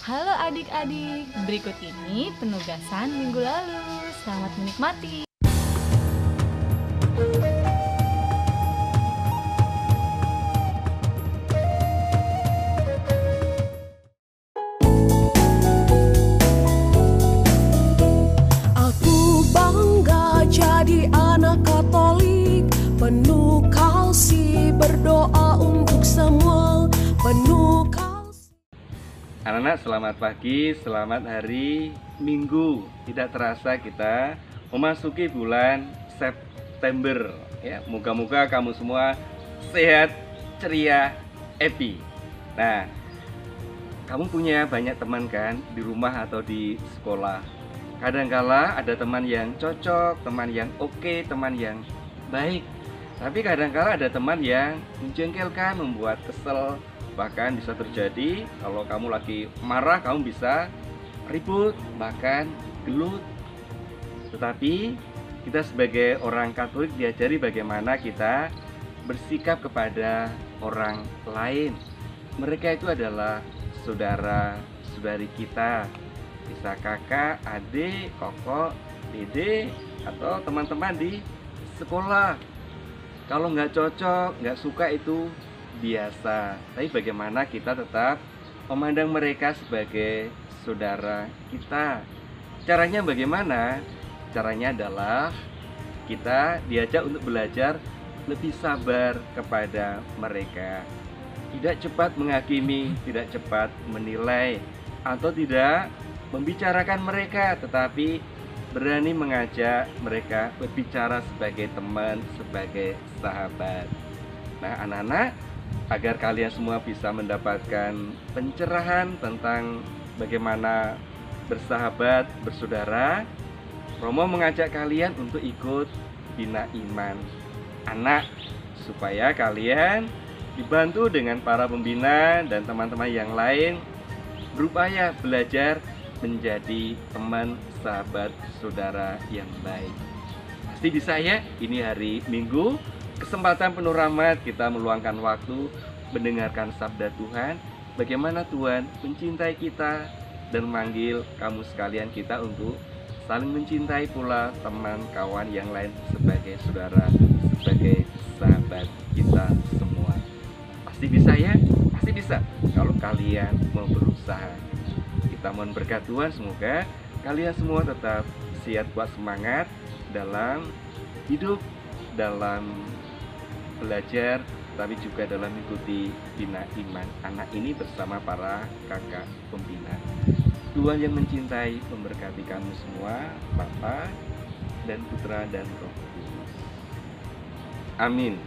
Halo adik-adik, berikut ini penugasan minggu lalu. Selamat menikmati. Aku bangga jadi anak Katolik, penuh kasih, berdoa untuk semua, penuh kasih. Anak-anak, selamat pagi, selamat hari Minggu. Tidak terasa kita memasuki bulan September ya. Moga-moga kamu semua sehat, ceria, happy. Nah, kamu punya banyak teman kan di rumah atau di sekolah. Kadangkala ada teman yang cocok, teman yang oke, teman yang baik. Tapi kadangkala ada teman yang menjengkelkan, membuat kesel. Bahkan bisa terjadi kalau kamu lagi marah, kamu bisa ribut, bahkan gelut. Tetapi kita sebagai orang Katolik diajari bagaimana kita bersikap kepada orang lain. Mereka itu adalah saudara-saudari kita. Bisa kakak, adik, koko, dede, atau teman-teman di sekolah. Kalau nggak cocok, nggak suka itu biasa, tapi bagaimana kita tetap memandang mereka sebagai saudara kita. Caranya bagaimana? Caranya adalah kita diajak untuk belajar lebih sabar kepada mereka. Tidak cepat menghakimi, tidak cepat menilai, atau tidak membicarakan mereka, tetapi berani mengajak mereka berbicara sebagai teman, sebagai sahabat. Nah, anak-anak, agar kalian semua bisa mendapatkan pencerahan tentang bagaimana bersahabat, bersaudara, Romo mengajak kalian untuk ikut Bina Iman Anak, supaya kalian dibantu dengan para pembina dan teman-teman yang lain berupaya belajar menjadi teman, sahabat, saudara yang baik. Pasti bisa ya, ini hari Minggu, kesempatan penuh rahmat, kita meluangkan waktu mendengarkan sabda Tuhan, bagaimana Tuhan mencintai kita dan memanggil kamu sekalian kita untuk saling mencintai pula teman kawan yang lain sebagai saudara, sebagai sahabat kita semua. Pasti bisa ya? Pasti bisa kalau kalian mau berusaha. Kita mohon berkat Tuhan, semoga kalian semua tetap siap, kuat, semangat dalam hidup, dalam belajar, tapi juga dalam mengikuti Bina Iman Anak ini bersama para kakak pembina. Tuhan yang mencintai memberkati kamu semua, Bapa dan Putra dan Roh Kudus. Amin.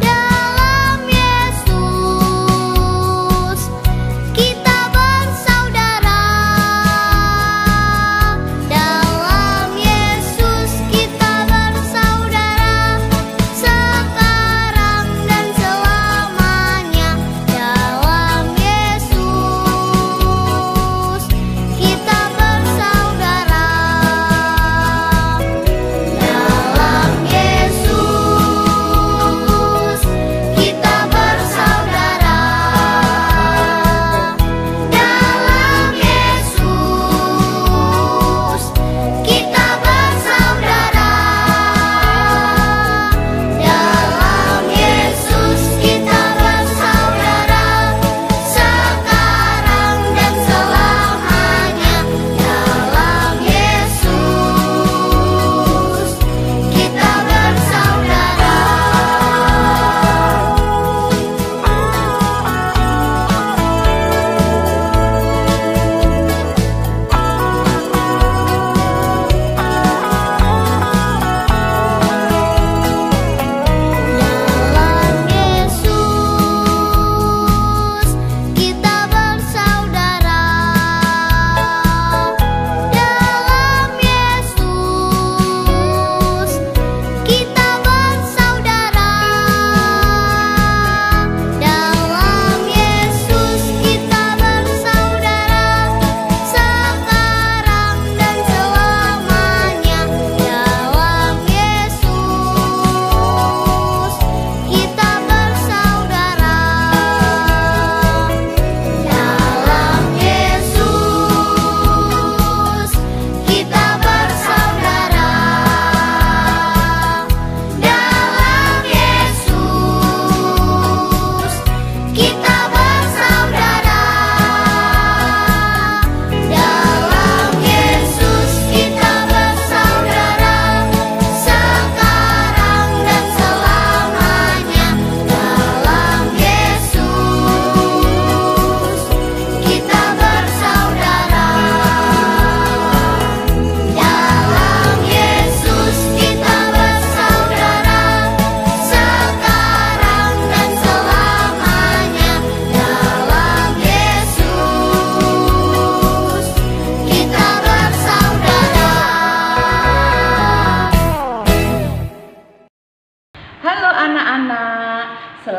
Dalam Yesus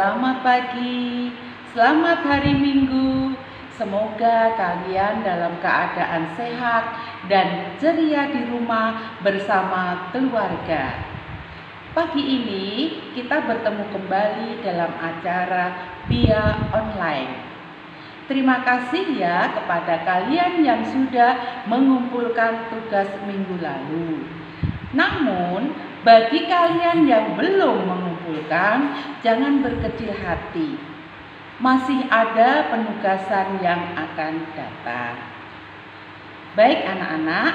Selamat pagi, selamat hari Minggu. Semoga kalian dalam keadaan sehat dan ceria di rumah bersama keluarga. Pagi ini kita bertemu kembali dalam acara via online. Terima kasih ya kepada kalian yang sudah mengumpulkan tugas minggu lalu. Namun, bagi kalian yang belum mengumpulkan, jangan berkecil hati. Masih ada penugasan yang akan datang. Baik anak-anak,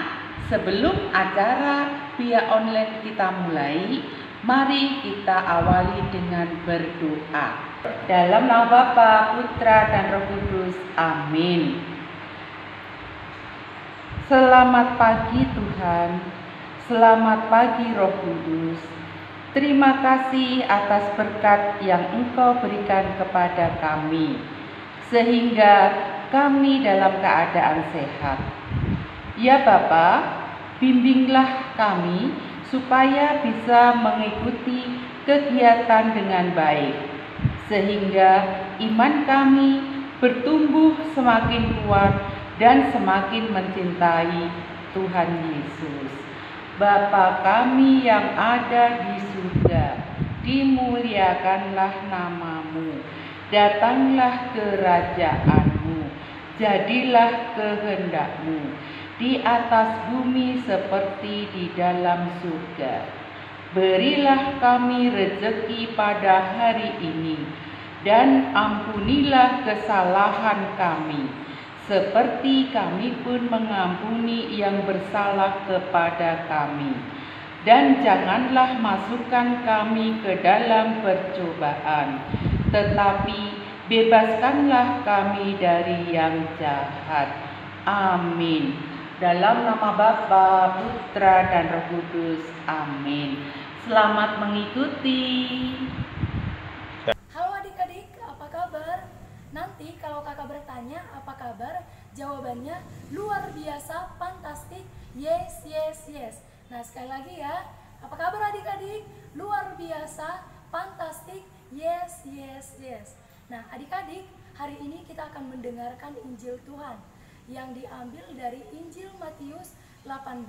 sebelum acara via online kita mulai, mari kita awali dengan berdoa. Dalam nama Bapa, Putra, dan Roh Kudus. Amin. Selamat pagi Tuhan. Selamat pagi Roh Kudus. Terima kasih atas berkat yang Engkau berikan kepada kami, sehingga kami dalam keadaan sehat. Ya Bapa, bimbinglah kami supaya bisa mengikuti kegiatan dengan baik, sehingga iman kami bertumbuh semakin kuat dan semakin mencintai Tuhan Yesus. Bapa kami yang ada di surga, dimuliakanlah namamu, datanglah kerajaanmu, jadilah kehendakmu di atas bumi seperti di dalam surga. Berilah kami rezeki pada hari ini, dan ampunilah kesalahan kami, seperti kami pun mengampuni yang bersalah kepada kami. Dan janganlah masukkan kami ke dalam percobaan, tetapi bebaskanlah kami dari yang jahat. Amin. Dalam nama Bapa, Putra, dan Roh Kudus. Amin. Selamat mengikuti. Halo adik-adik, apa kabar? Nanti kalau kakak bertanya apa kabar, jawabannya luar biasa, fantastik, yes, yes, yes. Nah sekali lagi ya, apa kabar adik-adik? Luar biasa, fantastik, yes, yes, yes. Nah adik-adik, hari ini kita akan mendengarkan Injil Tuhan yang diambil dari Injil Matius 18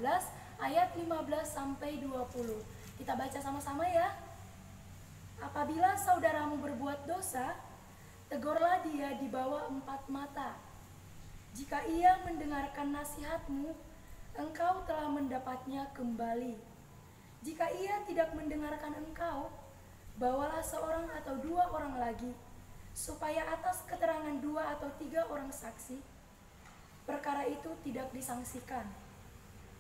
ayat 15 sampai 20. Kita baca sama-sama ya. Apabila saudaramu berbuat dosa, tegurlah dia di bawah 4 mata. Jika ia mendengarkan nasihatmu, engkau telah mendapatnya kembali. Jika ia tidak mendengarkan engkau, bawalah seorang atau 2 orang lagi, supaya atas keterangan 2 atau 3 orang saksi, perkara itu tidak disangsikan.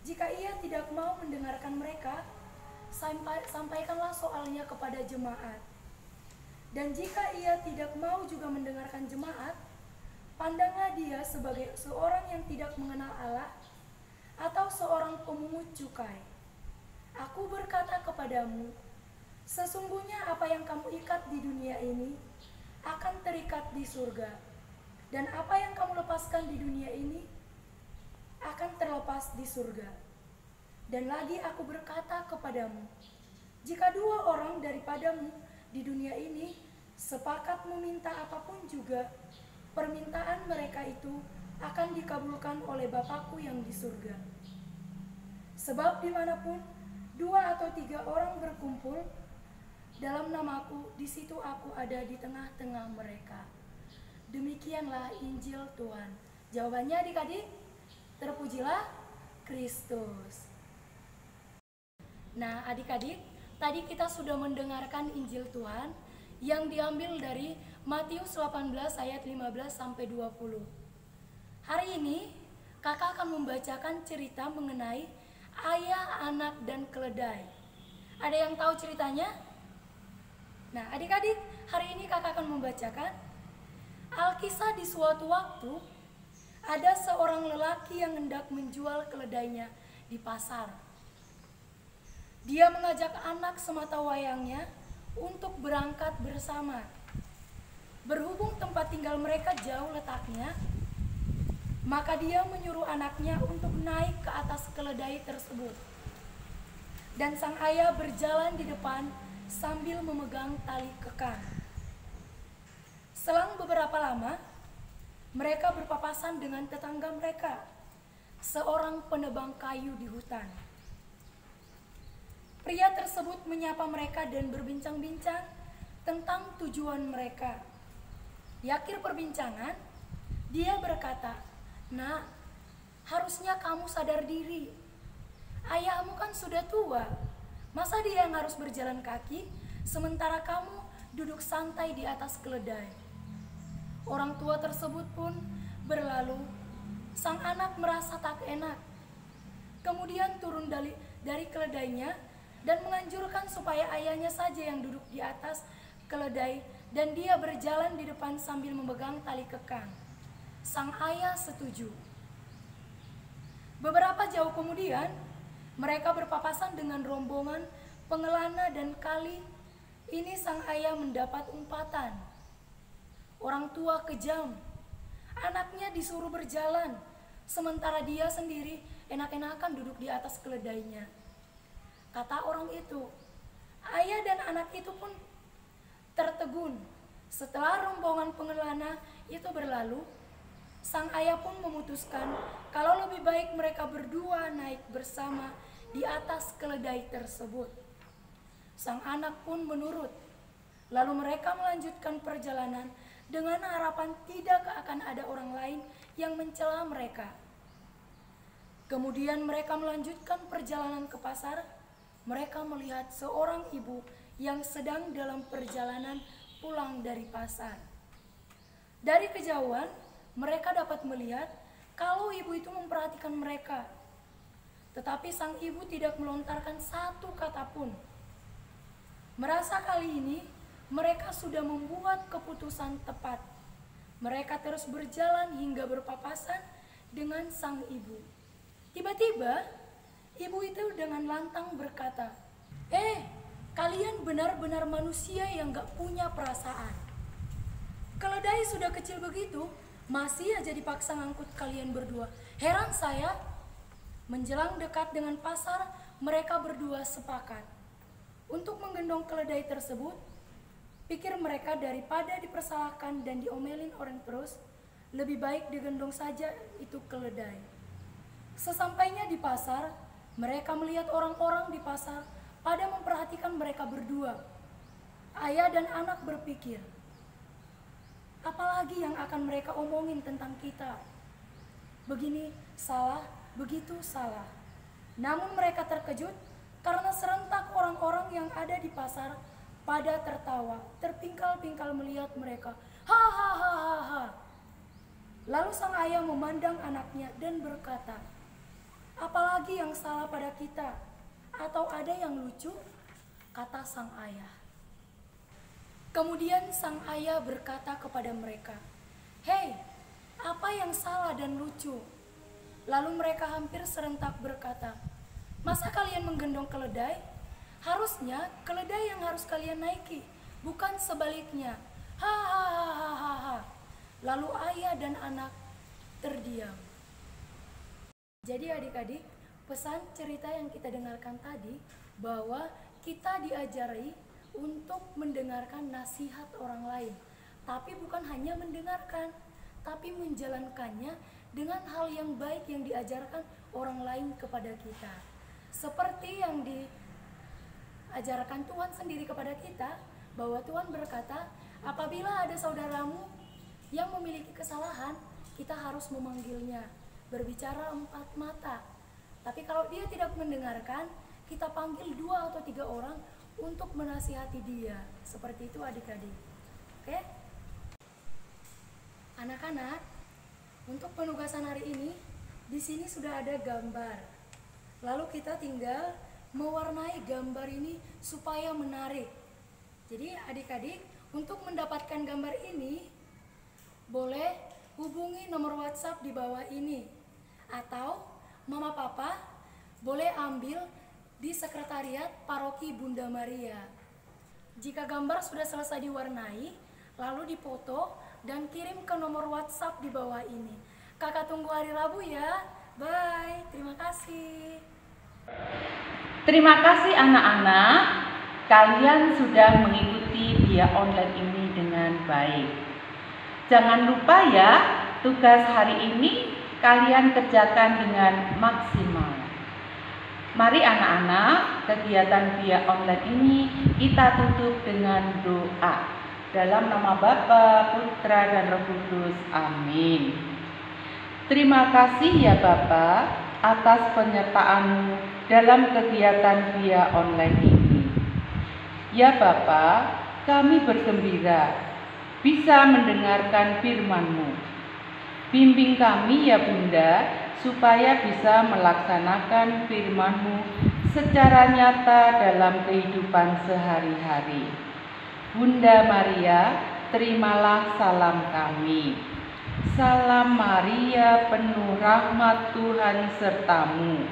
Jika ia tidak mau mendengarkan mereka, sampaikanlah soalnya kepada jemaat. Dan jika ia tidak mau juga mendengarkan jemaat, pandanglah dia sebagai seorang yang tidak mengenal Allah atau seorang pemungut cukai. Aku berkata kepadamu, sesungguhnya apa yang kamu ikat di dunia ini akan terikat di surga, dan apa yang kamu lepaskan di dunia ini akan terlepas di surga. Dan lagi aku berkata kepadamu, jika 2 orang daripadamu di dunia ini sepakat meminta apapun juga, permintaan mereka itu akan dikabulkan oleh Bapakku yang di surga. Sebab dimanapun 2 atau 3 orang berkumpul dalam namaku, di situ aku ada di tengah-tengah mereka. Demikianlah Injil Tuhan. Jawabannya adik-adik, terpujilah Kristus. Nah adik-adik, tadi kita sudah mendengarkan Injil Tuhan yang diambil dari Matius 18 ayat 15 sampai 20. Hari ini kakak akan membacakan cerita mengenai ayah, anak, dan keledai. Ada yang tahu ceritanya? Nah adik-adik, hari ini kakak akan membacakan Alkisah. Di suatu waktu ada seorang lelaki yang hendak menjual keledainya di pasar. Dia mengajak anak semata wayangnya untuk berangkat bersama. Berhubung tempat tinggal mereka jauh letaknya, maka dia menyuruh anaknya untuk naik ke atas keledai tersebut. Dan sang ayah berjalan di depan sambil memegang tali kekang. Selang beberapa lama, mereka berpapasan dengan tetangga mereka, seorang penebang kayu di hutan. Pria tersebut menyapa mereka dan berbincang-bincang tentang tujuan mereka. Di akhir perbincangan, dia berkata, "Nak, harusnya kamu sadar diri. Ayahmu kan sudah tua. Masa dia yang harus berjalan kaki, sementara kamu duduk santai di atas keledai?" Orang tua tersebut pun berlalu. Sang anak merasa tak enak. Kemudian turun dari keledainya dan menganjurkan supaya ayahnya saja yang duduk di atas keledai dan dia berjalan di depan sambil memegang tali kekang. Sang ayah setuju. Beberapa jauh kemudian, mereka berpapasan dengan rombongan pengelana dan kali ini sang ayah mendapat umpatan. Orang tua kejam, anaknya disuruh berjalan, sementara dia sendiri enak-enakan duduk di atas keledainya. Kata orang itu, ayah dan anak itu pun tertegun. Setelah rombongan pengelana itu berlalu, sang ayah pun memutuskan kalau lebih baik mereka berdua naik bersama di atas keledai tersebut. Sang anak pun menurut. Lalu mereka melanjutkan perjalanan dengan harapan tidak akan ada orang lain yang mencela mereka. Kemudian mereka melanjutkan perjalanan ke pasar. Mereka melihat seorang ibu yang sedang dalam perjalanan pulang dari pasar. Dari kejauhan, mereka dapat melihat kalau ibu itu memperhatikan mereka. Tetapi sang ibu tidak melontarkan satu kata pun. Merasa kali ini mereka sudah membuat keputusan tepat. Mereka terus berjalan hingga berpapasan dengan sang ibu. Tiba-tiba, ibu itu dengan lantang berkata, kalian benar-benar manusia yang gak punya perasaan. Keledai sudah kecil begitu, masih aja dipaksa ngangkut kalian berdua. Heran saya." Menjelang dekat dengan pasar, mereka berdua sepakat untuk menggendong keledai tersebut. Pikir mereka daripada dipersalahkan dan diomelin orang terus, lebih baik digendong saja itu keledai. Sesampainya di pasar, mereka melihat orang-orang di pasar pada memperhatikan mereka berdua. Ayah dan anak berpikir, apalagi yang akan mereka omongin tentang kita? Begini salah, begitu salah. Namun mereka terkejut karena serentak orang-orang yang ada di pasar pada tertawa, terpingkal-pingkal melihat mereka. Hahaha. Lalu sang ayah memandang anaknya dan berkata, "Apalagi yang salah pada kita? Atau ada yang lucu?" kata sang ayah. Kemudian sang ayah berkata kepada mereka, "Hei, apa yang salah dan lucu?" Lalu mereka hampir serentak berkata, "Masa kalian menggendong keledai? Harusnya keledai yang harus kalian naiki, bukan sebaliknya." Hahaha. Lalu ayah dan anak terdiam. Jadi adik-adik, pesan cerita yang kita dengarkan tadi bahwa kita diajari untuk mendengarkan nasihat orang lain. Tapi bukan hanya mendengarkan, tapi menjalankannya dengan hal yang baik yang diajarkan orang lain kepada kita. Seperti yang diajarkan Tuhan sendiri kepada kita, bahwa Tuhan berkata, apabila ada saudaramu yang memiliki kesalahan, kita harus memanggilnya. Berbicara 4 mata. Tapi kalau dia tidak mendengarkan, kita panggil 2 atau 3 orang untuk menasihati dia. Seperti itu adik-adik. Oke? Anak-anak, untuk penugasan hari ini, di sini sudah ada gambar. Lalu kita tinggal mewarnai gambar ini supaya menarik. Jadi adik-adik, untuk mendapatkan gambar ini, boleh hubungi nomor WhatsApp di bawah ini. Atau Mama Papa boleh ambil di sekretariat Paroki Bunda Maria. Jika gambar sudah selesai diwarnai, lalu dipoto dan kirim ke nomor WhatsApp di bawah ini. Kakak tunggu hari Rabu ya. Bye. Terima kasih. Terima kasih anak-anak. Kalian sudah mengikuti via online ini dengan baik. Jangan lupa ya, tugas hari ini kalian kerjakan dengan maksimal. Mari anak-anak, kegiatan via online ini kita tutup dengan doa. Dalam nama Bapa, Putra, dan Roh Kudus. Amin. Terima kasih ya Bapa atas penyertaan-Mu dalam kegiatan via online ini. Ya Bapa, kami bergembira bisa mendengarkan firman-Mu. Bimbing kami ya Bunda, supaya bisa melaksanakan firman-Mu secara nyata dalam kehidupan sehari-hari. Bunda Maria, terimalah salam kami. Salam Maria, penuh rahmat Tuhan sertamu.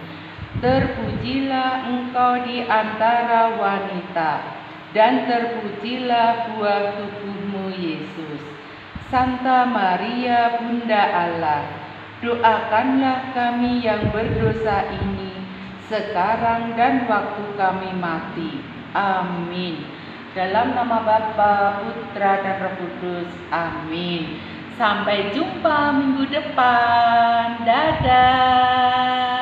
Terpujilah engkau di antara wanita, dan terpujilah buah tubuhmu Yesus. Santa Maria, Bunda Allah, doakanlah kami yang berdosa ini sekarang dan waktu kami mati. Amin. Dalam nama Bapa, Putra, dan Roh Kudus. Amin. Sampai jumpa minggu depan. Dadah.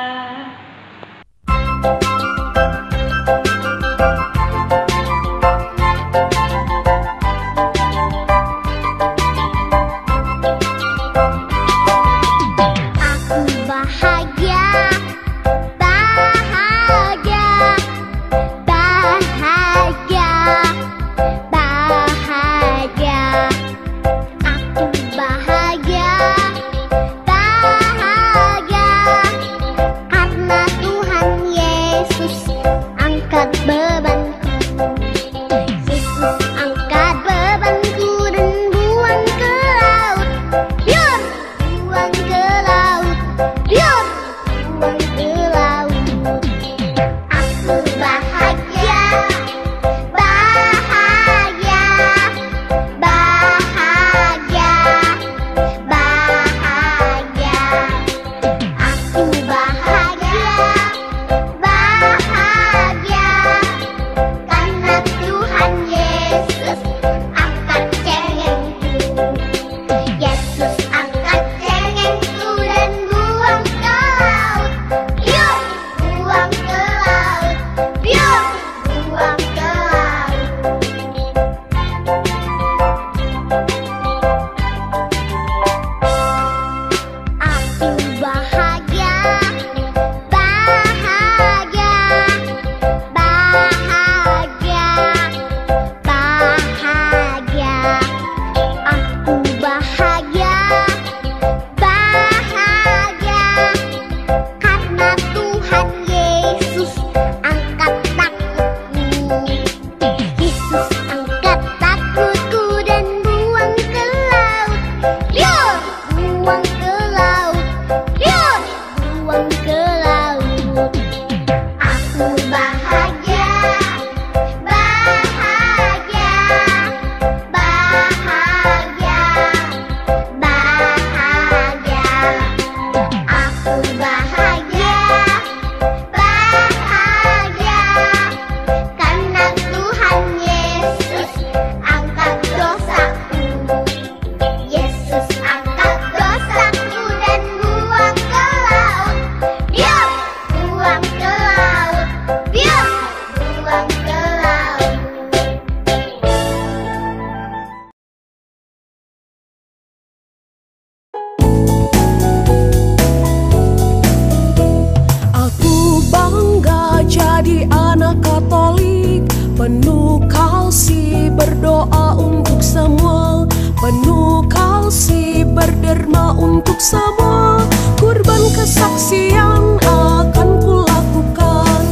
Penuh kasih berdoa untuk semua, penuh kasih berderma untuk semua. Kurban kesaksian akan kulakukan.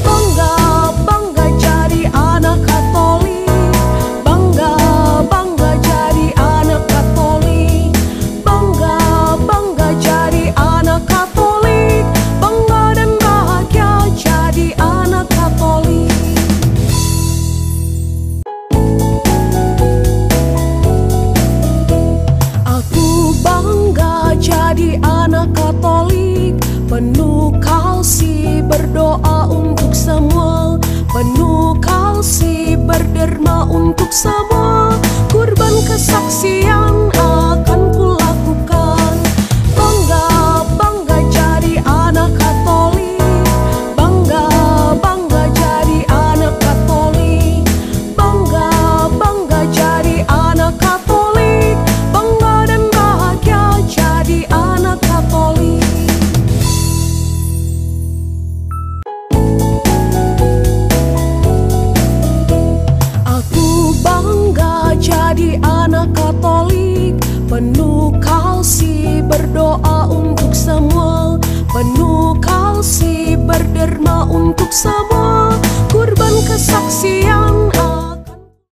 Bangga, bangga jadi anak Katolik. Bangga, bangga jadi anak Katolik. Bangga, bangga jadi anak Katolik. Bangga dan bahagia jadi anak Katolik. Jadi anak Katolik, penuh kasih berdoa untuk semua, penuh kasih berderma untuk semua. Kurban kesaksian untuk semua, kurban kesaksian